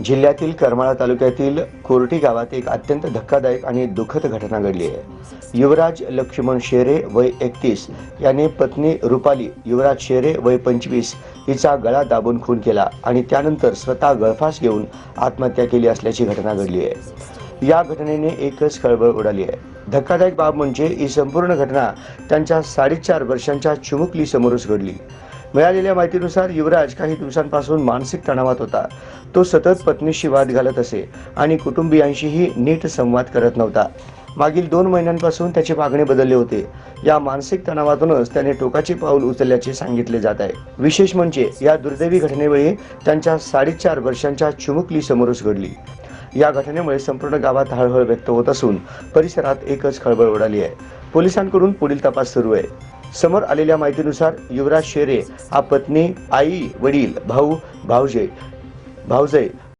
जिल्ह्यातील करमाळा तालुक्यातील कोर्टी गावात एक अत्यंत धक्कादायक आणि दुःखद घटना घडली आहे। युवराज लक्ष्मण शेरे वय 31 याने पत्नी रुपाली युवराज शेरे वय 25 हिचा गळा दाबून खून केला आणि त्यानंतर स्वतः गळफास घेऊन आत्महत्या केली असल्याची घटना घडली आहे। या घटनेने एकच खळबळ उडाली आहे। धक्कादायक बाब म्हणजे ही संपूर्ण घटना त्यांच्या 4.5 वर्षांच्या चिमुकली समोरच घडली। मिळालेल्या माहितीनुसार युवराज काही दिवसांपासून मानसिक तणावात होता। तो सतत पत्नीशी वाद घालत असे आणि कुटुंबियांशीही नीट संवाद करत नव्हता। मागील 2 महिन्यांपासून त्याचे वागणे बदलले होते। या मानसिक तणावातूनच त्याने टोकाचे पाऊल उचलल्याचे सांगितले जात आहे। विशेष म्हणजे या दुर्दैवी घटनेवेळी त्यांच्या 4.5 वर्षांच्या चिमुकली समोरच घडली। या घटनेमुळे संपूर्ण गावात हळहळ व्यक्त होत असून परिसरात एकच खळबळ उडाली आहे। पोलिसांकडून पुढील तपास सुरू आहे। समोर आलेल्या माहितीनुसार युवराज शेरे हा पत्नी, आई, वडील, भाऊ, भावजय